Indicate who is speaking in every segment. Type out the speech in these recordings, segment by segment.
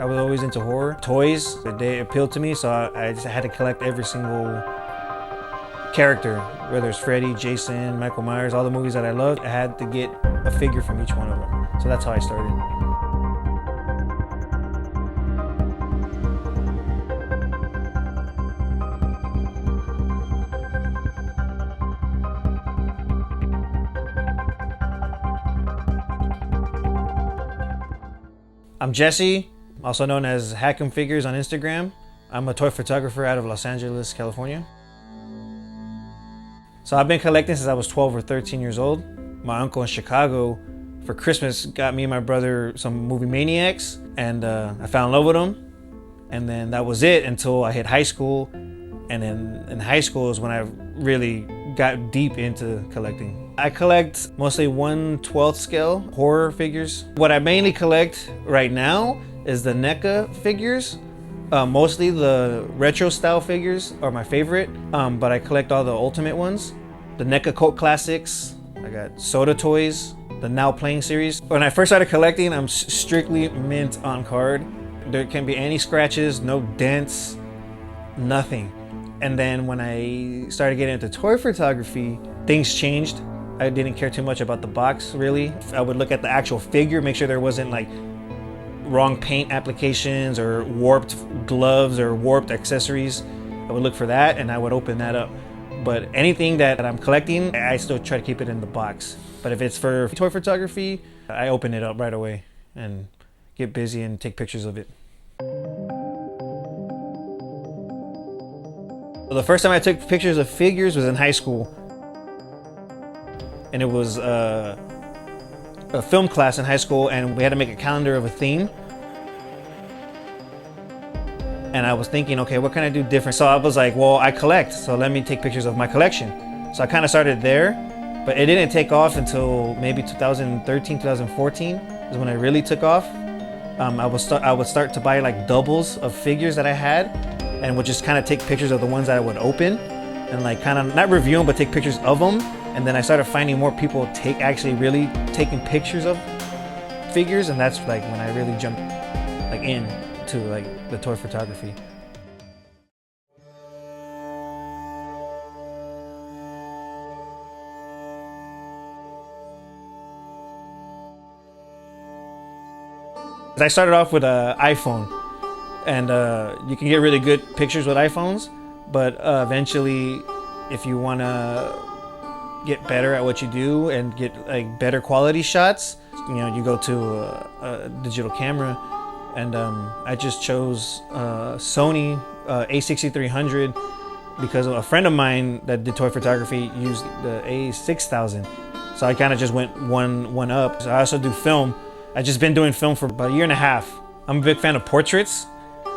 Speaker 1: I was always into horror. Toys, they appealed to me, so I just had to collect every single character, whether it's Freddy, Jason, Michael Myers, all the movies that I loved. I had to get a figure from each one of them. So that's how I started. I'm Jesse, also known as Hack'em Figures on Instagram. I'm a toy photographer out of Los Angeles, California. So I've been collecting since I was 12 or 13 years old. My uncle in Chicago for Christmas got me and my brother some movie maniacs, and I fell in love with them. And then that was it until I hit high school. And then in high school is when I really got deep into collecting. I collect mostly 1/12 scale horror figures. What I mainly collect right now is the NECA figures. Mostly the retro style figures are my favorite, but I collect all the ultimate ones. The NECA Cult Classics, I got Soda Toys, the Now Playing series. When I first started collecting, I'm strictly mint on card. There can't be any scratches, no dents, nothing. And then when I started getting into toy photography, things changed. I didn't care too much about the box, really. I would look at the actual figure, make sure there wasn't like wrong paint applications or warped gloves or warped accessories. I would look for that and I would open that up. But anything that I'm collecting, I still try to keep it in the box. But if it's for toy photography, I open it up right away and get busy and take pictures of it. So the first time I took pictures of figures was in high school. And it was a film class in high school, and we had to make a calendar of a theme. And I was thinking, okay, what can I do different? So I was like, well, I collect, so let me take pictures of my collection. So I kind of started there, but it didn't take off until maybe 2013, 2014 is when I really took off. I would start to buy like doubles of figures that I had, and would just kind of take pictures of the ones that I would open, and like kind of not review them, but take pictures of them. And then I started finding more people actually really taking pictures of figures, and that's like when I really jumped like into like the toy photography. I started off with an iPhone, and you can get really good pictures with iPhones, but eventually, if you want to get better at what you do and get like better quality shots, you know, you go to a digital camera. And I just chose Sony A6300 because a friend of mine that did toy photography used the A6000. So I kind of just went one up. So I also do film. I've just been doing film for about a year and a half. I'm a big fan of portraits,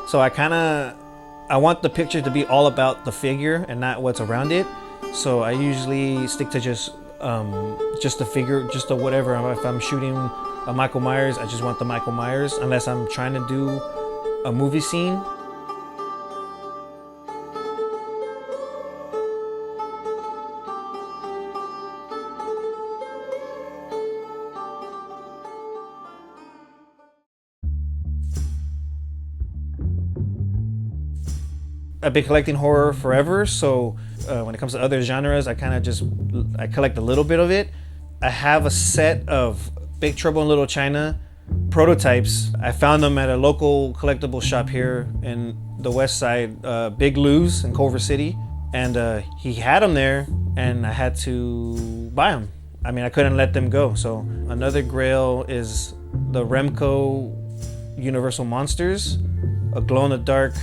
Speaker 1: so I want the picture to be all about the figure and not what's around it. So I usually stick to just the figure, just the whatever. If I'm shooting a Michael Myers, I just want the Michael Myers, unless I'm trying to do a movie scene. I've been collecting horror forever, so when it comes to other genres, I collect a little bit of it. I have a set of Big Trouble in Little China prototypes. I found them at a local collectible shop here in the west side, Big Lou's in Culver City, and he had them there, and I had to buy them. I mean, I couldn't let them go. So another grail is the Remco Universal Monsters, a glow-in-the-dark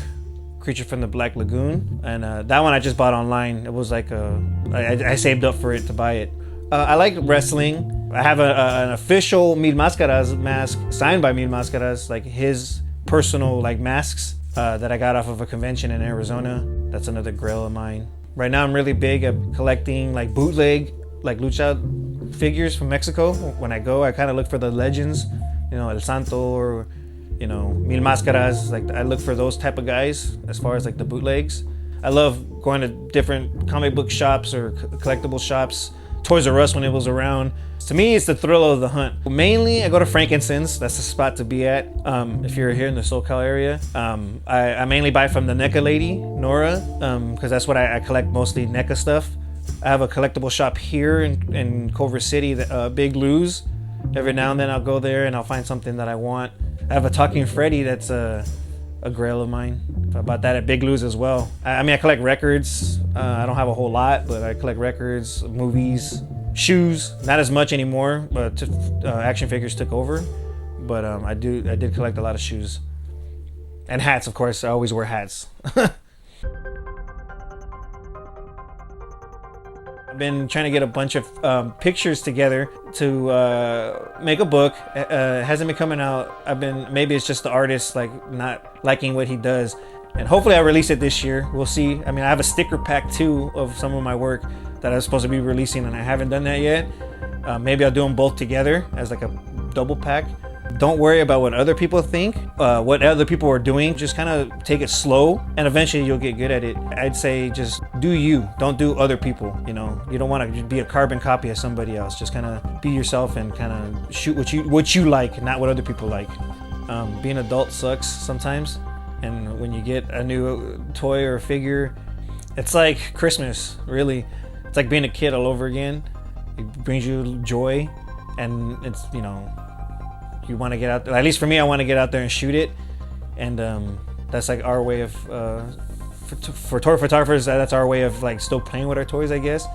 Speaker 1: creature from the Black Lagoon, and that one I just bought online. It was like I saved up for it to buy it. I like wrestling. I have an official Mil Máscaras mask signed by Mil Máscaras, like his personal like masks that I got off of a convention in Arizona. That's another grail of mine. Right now I'm really big at collecting like bootleg, like lucha figures from Mexico. When I go, I kind of look for the legends, you know, El Santo or, you know, Mil Máscaras. Like I look for those type of guys as far as like the bootlegs. I love going to different comic book shops or collectible shops Toys R Us when it was around. To me, it's the thrill of the hunt. Mainly, I go to Frankincense. That's the spot to be at if you're here in the SoCal area. I mainly buy from the NECA lady, Nora, because that's what I collect, mostly NECA stuff. I have a collectible shop here in Culver City, Big Lou's. Every now and then I'll go there and I'll find something that I want. I have a Talking Freddy that's a grail of mine. I bought that at Big Lou's as well. I mean, I collect records. I don't have a whole lot, but I collect records, movies, shoes. Not as much anymore, but action figures took over. But I did collect a lot of shoes. And hats, of course. I always wear hats. I've been trying to get a bunch of pictures together to make a book. It hasn't been coming out. Maybe it's just the artist like not liking what he does. And hopefully I'll release it this year. We'll see. I mean, I have a sticker pack too of some of my work that I was supposed to be releasing and I haven't done that yet. Maybe I'll do them both together as like a double pack. Don't worry about what other people think, what other people are doing. Just kind of take it slow and eventually you'll get good at it. I'd say just do you, don't do other people. You know, you don't want to be a carbon copy of somebody else. Just kind of be yourself and kind of shoot what you like, not what other people like. Being an adult sucks sometimes. And when you get a new toy or figure, it's like Christmas, really. It's like being a kid all over again. It brings you joy, and it's, you know, you want to get out there. At least for me, I want to get out there and shoot it, and that's like our way of for toy photographers. That's our way of like still playing with our toys, I guess.